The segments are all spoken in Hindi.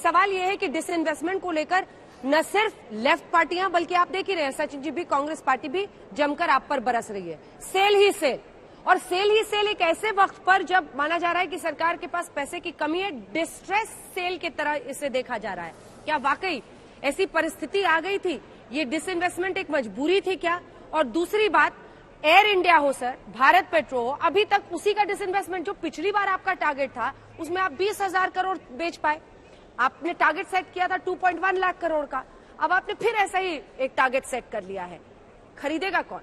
सवाल ये है कि डिसइन्वेस्टमेंट को लेकर न सिर्फ लेफ्ट पार्टियां बल्कि आप देख ही रहे हैं सचिन जी भी, कांग्रेस पार्टी भी जमकर आप पर बरस रही है। सेल ही सेल, और सेल ही सेल एक ऐसे वक्त पर जब माना जा रहा है कि सरकार के पास पैसे की कमी है, डिस्ट्रेस सेल की तरह इसे देखा जा रहा है। क्या वाकई ऐसी परिस्थिति आ गई थी? ये डिसइन्वेस्टमेंट एक मजबूरी थी क्या? और दूसरी बात, एयर इंडिया हो सर, भारत पेट्रो हो, अभी तक उसी का डिसइन्वेस्टमेंट जो पिछली बार आपका टारगेट था उसमें आप 20,000 करोड़ बेच पाए। आपने टारगेट सेट किया था 2.1 लाख करोड़ का, अब आपने फिर ऐसा ही एक टारगेट सेट कर लिया है। खरीदेगा कौन?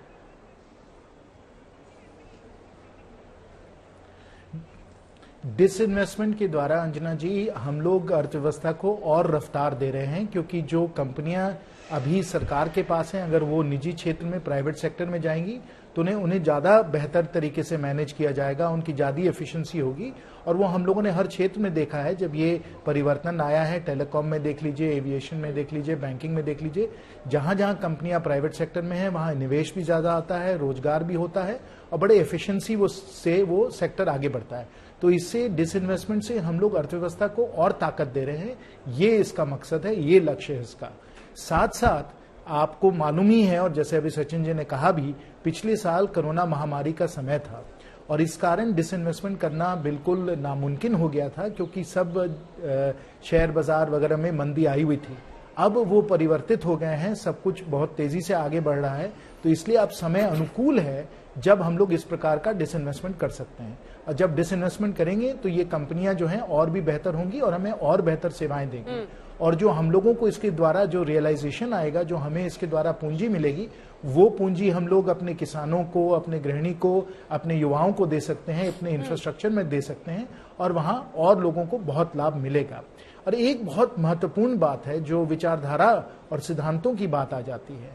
डिसइन्वेस्टमेंट के द्वारा अंजना जी हम लोग अर्थव्यवस्था को और रफ्तार दे रहे हैं, क्योंकि जो कंपनियां अभी सरकार के पास हैं, अगर वो निजी क्षेत्र में, प्राइवेट सेक्टर में जाएंगी तो उन्हें ज्यादा बेहतर तरीके से मैनेज किया जाएगा, उनकी ज्यादा एफिशिएंसी होगी। और वो हम लोगों ने हर क्षेत्र में देखा है जब ये परिवर्तन आया है। टेलीकॉम में देख लीजिए, एविएशन में देख लीजिए, बैंकिंग में देख लीजिए, जहां जहां कंपनियां प्राइवेट सेक्टर में हैं वहां निवेश भी ज्यादा आता है, रोजगार भी होता है और बड़े एफिशिएंसी से वो सेक्टर आगे बढ़ता है। तो इससे डिसइन्वेस्टमेंट से हम लोग अर्थव्यवस्था को और ताकत दे रहे हैं, ये इसका मकसद है, ये लक्ष्य है इसका। साथ साथ आपको मालूम ही है, और जैसे अभी सचिन जी ने कहा भी, पिछले साल कोरोना महामारी का समय था और इस कारण डिसइन्वेस्टमेंट करना बिल्कुल नामुमकिन हो गया था, क्योंकि सब शेयर बाजार वगैरह में मंदी आई हुई थी। अब वो परिवर्तित हो गए हैं, सब कुछ बहुत तेजी से आगे बढ़ रहा है, तो इसलिए अब समय अनुकूल है जब हम लोग इस प्रकार का डिसइन्वेस्टमेंट कर सकते हैं। और जब डिसइन्वेस्टमेंट करेंगे तो ये कंपनियां जो हैं और भी बेहतर होंगी और हमें और बेहतर सेवाएं देंगी। और जो हम लोगों को इसके द्वारा जो रियलाइजेशन आएगा, जो हमें इसके द्वारा पूंजी मिलेगी, वो पूंजी हम लोग अपने किसानों को, अपने गृहिणी को, अपने युवाओं को दे सकते हैं, अपने इंफ्रास्ट्रक्चर में दे सकते हैं और वहां और लोगों को बहुत लाभ मिलेगा। और एक बहुत महत्वपूर्ण बात है, जो विचारधारा और सिद्धांतों की बात आ जाती है।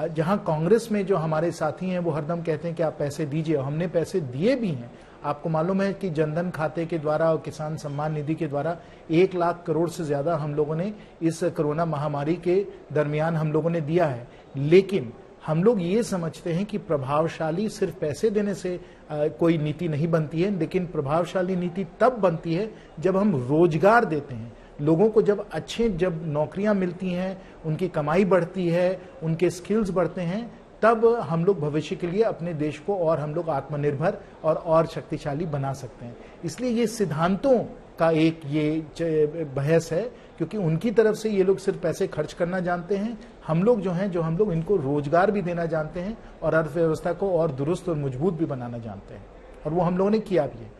जहां कांग्रेस में जो हमारे साथी हैं वो हरदम कहते हैं कि आप पैसे दीजिए, और हमने पैसे दिए भी हैं। आपको मालूम है कि जनधन खाते के द्वारा और किसान सम्मान निधि के द्वारा 1 लाख करोड़ से ज्यादा हम लोगों ने इस कोरोना महामारी के दरमियान हम लोगों ने दिया है। लेकिन हम लोग ये समझते हैं कि प्रभावशाली सिर्फ पैसे देने से कोई नीति नहीं बनती है, लेकिन प्रभावशाली नीति तब बनती है जब हम रोजगार देते हैं लोगों को। जब नौकरियां मिलती हैं, उनकी कमाई बढ़ती है, उनके स्किल्स बढ़ते हैं, तब हम लोग भविष्य के लिए अपने देश को और हम लोग आत्मनिर्भर और शक्तिशाली बना सकते हैं। इसलिए ये सिद्धांतों का एक ये बहस है, क्योंकि उनकी तरफ से ये लोग सिर्फ पैसे खर्च करना जानते हैं, हम लोग जो हम लोग इनको रोजगार भी देना जानते हैं और अर्थव्यवस्था को और दुरुस्त और मजबूत भी बनाना जानते हैं, और वो हम लोगों ने किया भी है।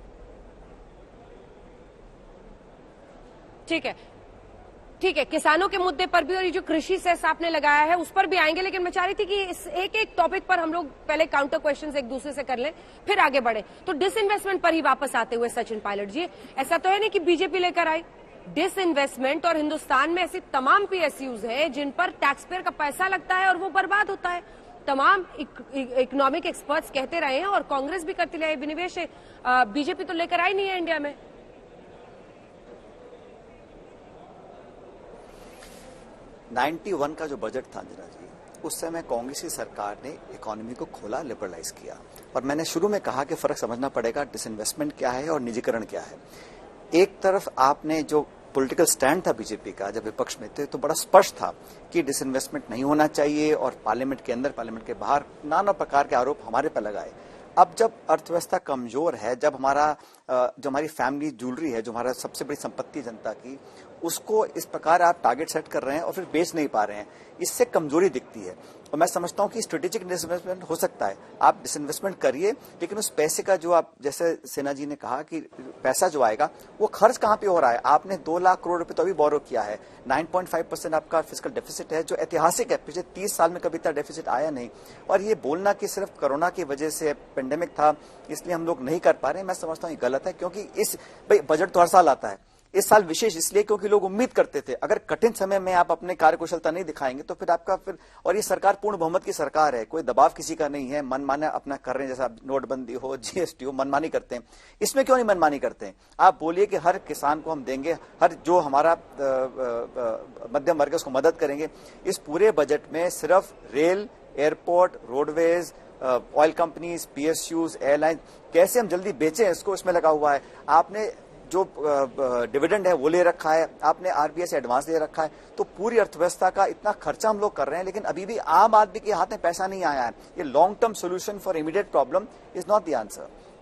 ठीक है, किसानों के मुद्दे पर भी और ये जो कृषि सेस आपने लगाया है उस पर भी आएंगे, लेकिन मैं चाह रही थी कि इस एक टॉपिक पर हम लोग पहले काउंटर क्वेश्चंस एक दूसरे से कर लें, फिर आगे बढ़े। तो डिसइन्वेस्टमेंट पर ही वापस आते हुए सचिन पायलट जी, ऐसा तो है नहीं कि बीजेपी लेकर आई डिसइन्वेस्टमेंट, और हिंदुस्तान में ऐसी तमाम पीएसयूज है जिन पर टैक्स पेयर का पैसा लगता है और वो बर्बाद होता है। तमाम इकोनॉमिक एक्सपर्ट्स कहते रहे हैं और कांग्रेस भी करती रही, विनिवेश बीजेपी तो लेकर आई नहीं है इंडिया में। 91 का जो बजट था अंजना जी, उस समय कांग्रेस की सरकार ने इकोनॉमी को खोला, लिबरलाइज किया। और मैंने शुरू में कहा कि फर्क समझना पड़ेगा, डिसइन्वेस्टमेंट क्या है और निजीकरण क्या है। एक तरफ आपने जो पॉलिटिकल स्टैंड था बीजेपी का जब विपक्ष में थे, तो बड़ा स्पष्ट था कि डिसइन्वेस्टमेंट नहीं होना चाहिए, और पार्लियामेंट के अंदर, पार्लियामेंट के बाहर नाना प्रकार के आरोप हमारे पर लगाए। अब जब अर्थव्यवस्था कमजोर है, जब जो हमारी फैमिली ज्वेलरी है, जो हमारा सबसे बड़ी संपत्ति जनता की, उसको इस प्रकार आप टारगेट सेट कर रहे हैं और फिर बेच नहीं पा रहे हैं, इससे कमजोरी दिखती है। और मैं समझता हूं कि स्ट्रेटेजिक डिसइन्वेस्टमेंट हो सकता है, आप डिसइन्वेस्टमेंट करिए, लेकिन उस पैसे का जो आप, जैसे सेना जी ने कहा कि पैसा जो आएगा वो खर्च कहां पे हो रहा है। आपने 2 लाख करोड़ रुपए तो अभी बोरो किया है, 9.5% आपका फिस्कल डेफिसिट है, जो ऐतिहासिक है, पिछले 30 साल में कभी इतना डेफिसिट आया नहीं। और ये बोलना कि सिर्फ कोरोना की वजह से, पेंडेमिक था इसलिए हम लोग नहीं कर पा रहे, मैं समझता हूँ ये गलत है। क्योंकि भाई बजट तो हर साल आता है, इस साल विशेष इसलिए क्योंकि लोग उम्मीद करते थे अगर कठिन समय में आप अपने कार्यकुशलता नहीं दिखाएंगे तो फिर आपका और ये सरकार पूर्ण बहुमत की सरकार है, कोई दबाव किसी का नहीं है, मनमाना अपना कर रहे हैं, जैसा नोटबंदी हो, जीएसटी हो, मनमानी करते हैं। इसमें क्यों नहीं मनमानी करते हैं? आप बोलिए कि हर किसान को हम देंगे, हर जो हमारा मध्यम वर्ग है उसको मदद करेंगे। इस पूरे बजट में सिर्फ rail, airport, roadways, oil companies, PSUs, airline कैसे हम जल्दी बेचें इसको इसमें लगा हुआ है। आपने जो डिविडेंड है वो ले रखा है, आपने आरबीआई से एडवांस ले रखा है, तो पूरी अर्थव्यवस्था का इतना खर्चा हम लोग कर रहे हैं, लेकिन अभी भी आम आदमी के हाथ में पैसा नहीं आया है। ये long term solution for immediate problem is not the answer.